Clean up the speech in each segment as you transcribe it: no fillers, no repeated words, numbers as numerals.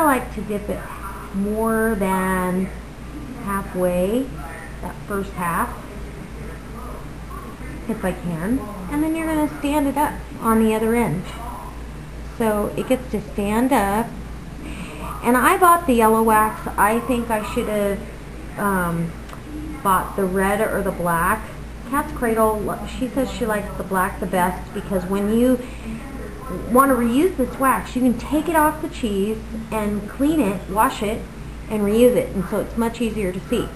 like to dip it more than halfway, that first half, if I can. And then you're going to stand it up on the other end. So it gets to stand up. And I bought the yellow wax. I think I should have bought the red or the black. Cat's Cradle, she says she likes the black the best because when you want to reuse this wax, you can take it off the cheese and clean it, wash it, and reuse it. And so it's much easier to see.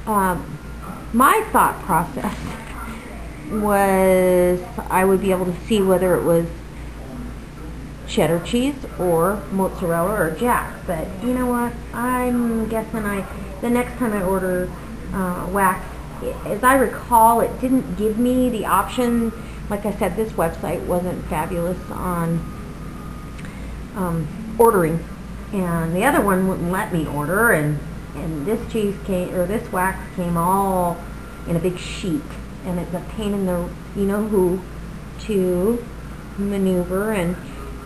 My thought process was I would be able to see whether it was cheddar cheese or mozzarella or Jack, but you know what, I'm guessing the next time I order wax, as I recall, it didn't give me the option. Like I said, this website wasn't fabulous on ordering, and the other one wouldn't let me order, and this cheese came, or this wax came all in a big sheet, and it's a pain in the you-know-who to maneuver and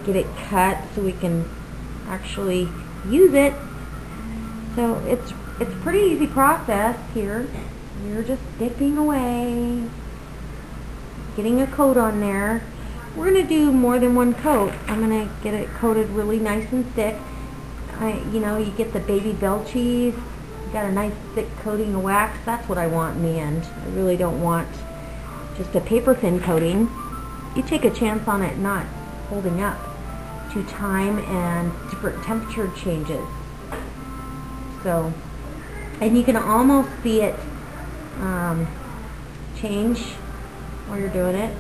get it cut so we can actually use it. So it's a pretty easy process here. You're just dipping away, getting a coat on there. We're going to do more than one coat. I'm going to get it coated really nice and thick. You get the Baby Bell cheese, you got a nice thick coating of wax. That's what I want in the end. I really don't want just a paper thin coating. You take a chance on it not holding up to time and different temperature changes. So, and you can almost see it change while you're doing it.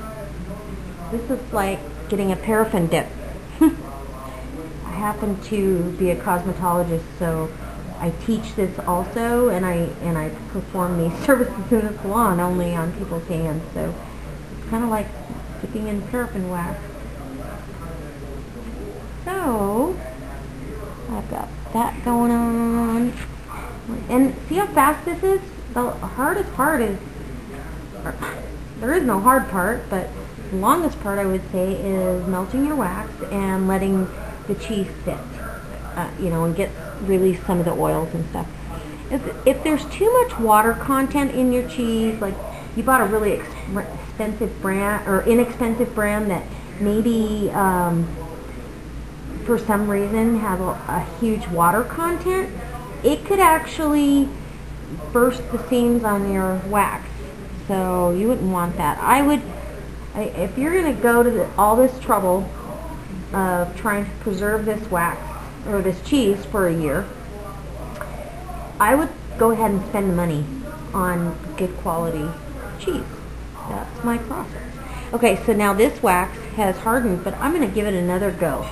This is like getting a paraffin dip. I happen to be a cosmetologist, so I teach this also, and I perform these services in the salon only on people's hands. So it's kind of like dipping in paraffin wax. So I've got that going on, and see how fast this is? The hardest part is, there is no hard part, but the longest part I would say is melting your wax and letting the cheese sit, and release some of the oils and stuff. If there's too much water content in your cheese, like you bought a really expensive brand or inexpensive brand that maybe for some reason have a huge water content, it could actually burst the seams on your wax. So you wouldn't want that. If you're going to go to all this trouble of trying to preserve this wax or this cheese for a year, I would go ahead and spend the money on good quality cheese. That's my process. Okay, so now this wax has hardened, but I'm going to give it another go.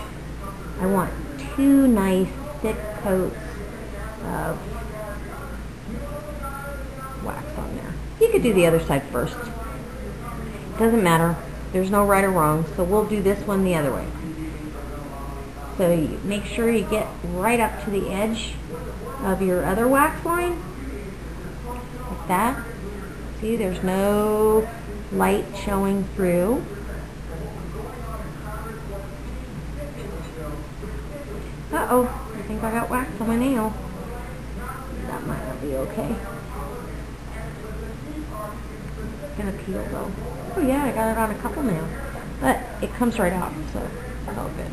I want 2 nice thick coats of wax on there. You could do the other side first. Doesn't matter. There's no right or wrong, so we'll do this one the other way. So you make sure you get right up to the edge of your other wax line, like that. See, there's no light showing through. Uh-oh, I think I got wax on my nail. That might not be okay. It's gonna peel though. Oh yeah, I got it on a couple nails. But it comes right off, so it's all good.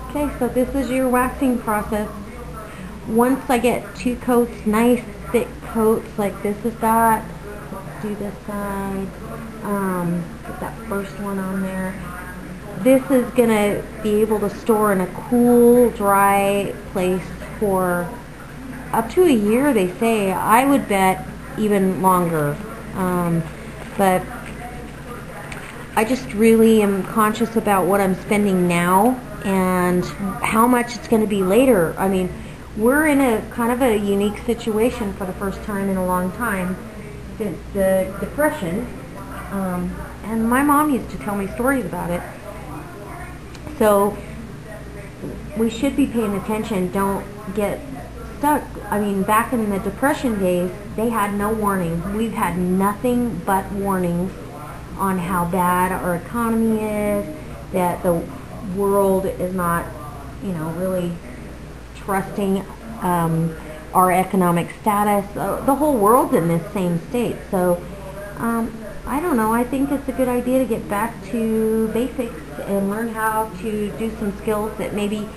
Okay, so this is your waxing process. Once I get 2 coats, nice thick coats like this is got, let's do this side, put that first one on there. This is going to be able to store in a cool, dry place for up to a year, they say. I would bet even longer. But I just really am conscious about what I'm spending now and how much it's going to be later. I mean, we're in a kind of a unique situation for the first time in a long time since the Depression. And my mom used to tell me stories about it. So we should be paying attention. Don't get stuck. I mean, back in the Depression days, they had no warning. We've had nothing but warnings on how bad our economy is, that the world is not, really trusting our economic status. The whole world's in this same state. So I don't know. I think it's a good idea to get back to basics and learn how to do some skills that maybe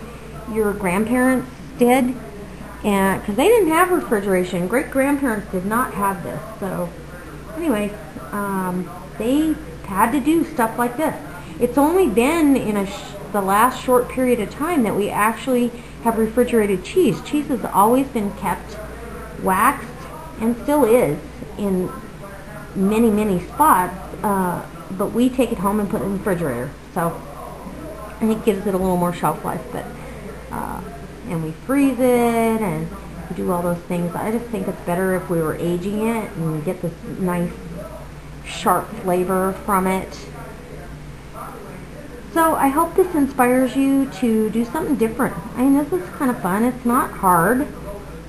your grandparents did, and because they didn't have refrigeration. Great grandparents did not have this. So anyway, they had to do stuff like this. It's only been in the last short period of time that we actually have refrigerated cheese. Cheese has always been kept waxed and still is in many, many spots, but we take it home and put it in the refrigerator. So and it gives it a little more shelf life, but and we freeze it and we do all those things. I just think it's better if we were aging it and get this nice sharp flavor from it. So I hope this inspires you to do something different. I mean, this is kind of fun. It's not hard,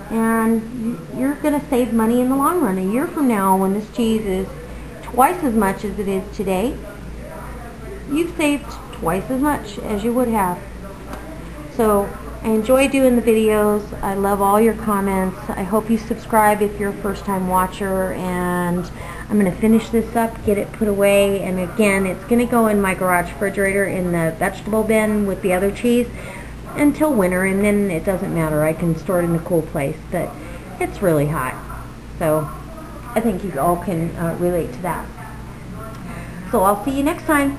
and you're going to save money in the long run. A year from now, when this cheese is twice as much as it is today, you've saved twice as much as you would have. So I enjoy doing the videos. I love all your comments. I hope you subscribe if you're a first-time watcher, and I'm going to finish this up, get it put away, and again, it's going to go in my garage refrigerator in the vegetable bin with the other cheese until winter, and then it doesn't matter. I can store it in a cool place, but it's really hot. So I think you all can relate to that. So I'll see you next time.